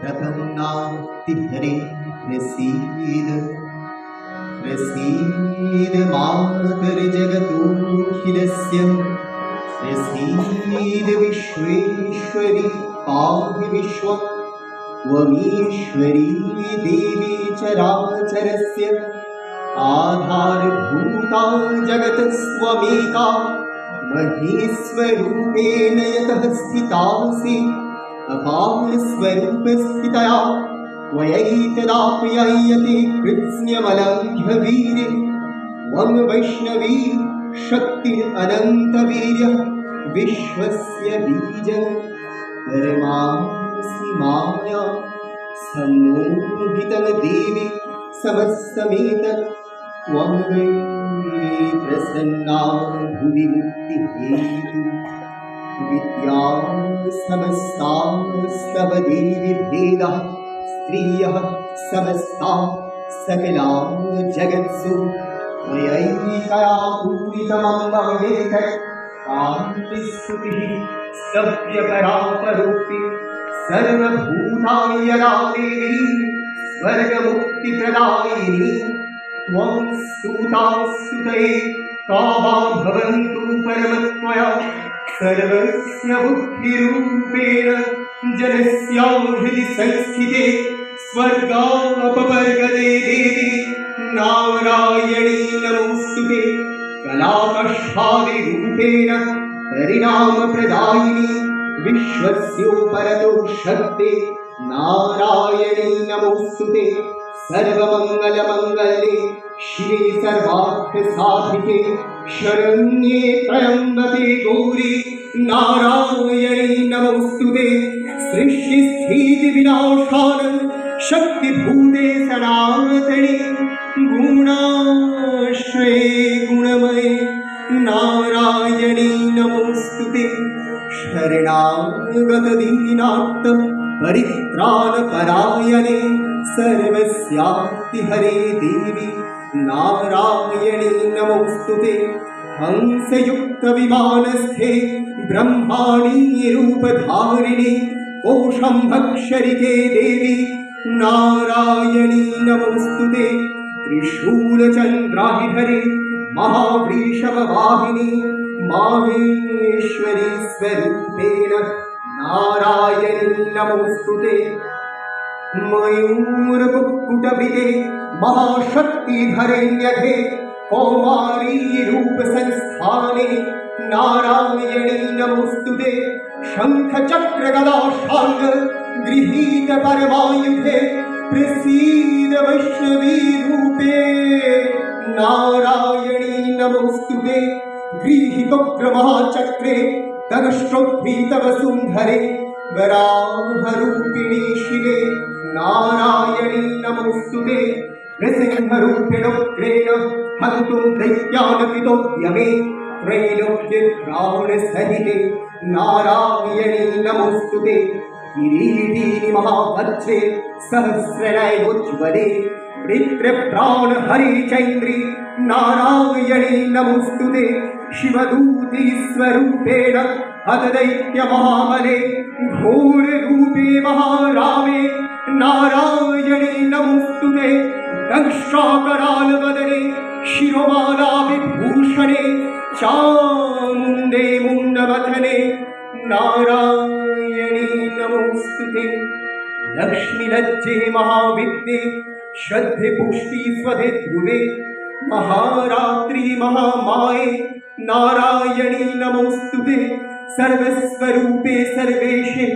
प्रपन्नास्ति हरे प्रसीद प्रसीद मातर्जगतोऽखिलस्य प्रसीद विश्वेश्वरी पाहि विश्वम् त्वमीश्वरी देवी चराचरस्य आधारभूता जगतस्त्वमेका महेश्वरूपेण यतः स्थितासि अपारस्वरूपस्थितया त्वयैतदाप्यायते कृत्स्नमलङ्घ्य वीरे त्वं वैष्णवी शक्तिरनन्तवीर्यः विश्वस्य बीजं परमासि माया सम्मोहितं देवी समस्तमेत त्वं वै प्रसन्ना भुवि मुक्तिहेतु विद्या समस्तास्तव देवी भेदः स्त्रियः समस्ता सकला जगत्सु त्वयैकया पूरितमम्बेत कान्तिस्तुतिः सव्यपरापरोक्ति सर्वभूतायरा देवी स्वर्गमुक्तिप्रदायिनी त्वं स्तुता स्तुतये कामा भवन्तु परमत्वया सर्वस्य बुद्धिरूपेण जनस्याहृदि संस्थिते स्वर्गापवर्गदे देवी नारायणी नमोस्तुते कलाकष्ठादिरूपेण परिणामप्रदायिनी विश्वस्योपरतो शक्ते नारायणी नमोस्तुते सर्वमङ्गलमङ्गले शिवे सर्वार्थसाधिके शरण्ये त्र्यम्बके गौरी नारायणी नमोस्तुते सृष्टिस्थितिविनाशानं शक्तिभूते सनातने गुणाश्रये गुणमये नारायणी नमोस्तुते शरणागतदीनार्त परित्राणपरायणे सर्वस्याप्ति हरे देवी नारायणी नमोस्तुते हंसयुक्तविमानस्थे ब्रह्माणी रूपधारिणी कोशम्भक्षरिके देवी नारायणी नमोस्तुते त्रिशूलचन्द्राहिधरे महावृषभवाहिनी माहेश्वरी स्वरूपेण नारायणी नमोस्तुते मयूरकुक्कुटभिदे महाशक्तिधरेण्यघे कौमारी रूपसंस्थाने नारायणी नमोस्तुते शङ्खचक्रगदाशाङ्ग गृहीत परमायुधे प्रसीद वैष्णवी रूपे नारायणी नमोस्तुते गृहीतोग्रमहाचक्रे दंष्ट्रोद्भीतव सुन्धरे वराहरूपिणी शिवे नारायणी नमोस्तुते नृसिंहरूपिणोग्रेण हन्तुं दैत्यानपितोद्यमे त्रैलोक्यरावणसहिते नारायणी नमोस्तुते किरीटिनि महावज्रे सहस्रनयनोज्ज्वले वृत्रप्राणहरिचैन्द्रि नारायणी नमोस्तुते शिवदूती स्वरूपेण हतदैत्यमहाबले घोररूपे महारामे नारायणी नमोस्तुते दंष्ट्राकरालवदने शिरोमालाविभूषणे चामुण्डे मुण्डवथने नारायणी नमोस्तुते लक्ष्मीलज्जे महाविद्ये श्रद्धे पुष्टि स्वधे ध्रुवे महारात्रि महामाये नारायणी नमोस्तुते सर्वस्वरूपे सर्वेशे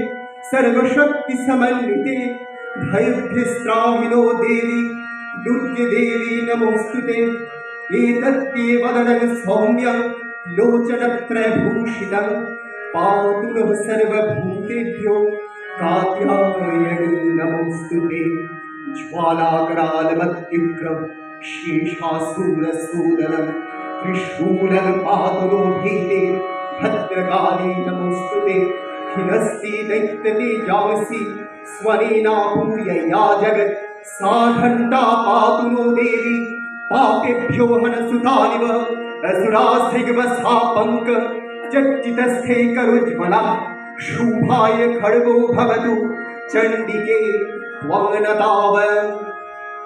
सर्वशक्तिसमन्विते भयभ्यस्त्राहिनो देवी दुर्गे देवी नमोस्तुते एतत्ते वदनं सौम्यं लोचनत्रयभूषितं पातु नः सर्वभूतेभ्यो कात्यायनी नमोस्तुते ज्वालाकरालमत्युग्रं शेषासुरसूदनं त्रिशूलं पातु नो भीते भद्रकाली नमोस्तुते हिनस्ति दैत्यतेजांसि स्वनेनापूर्य या जगत् सा घण्टा पातु नो देवी पापेभ्यो हनसुतानिव असुरास्त्रिगवसा पङ्क चच्चितस्थे करुज्ज्वला शूभाय खड्गो भवतु चण्डिके त्वङ्नताव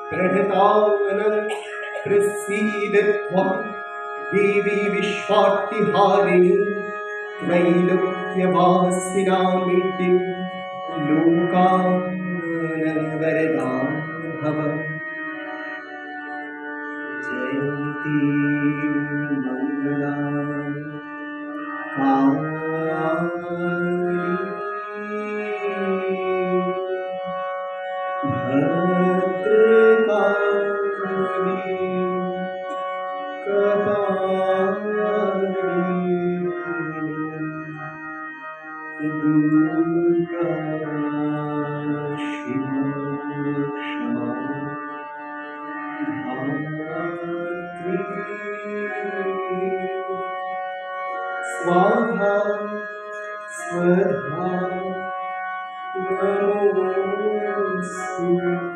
प्रणतावनं प्रसीद त्वं देवी विश्वार्तिहारिणि त्रैलोक्यवासिनामिति लोकानवरदा भव जयन्ती मङ्गला काली भद्रकाली कपालिनी दुर्गा शिवा धात्री स्वाहा स्वधा नमोऽस्तु।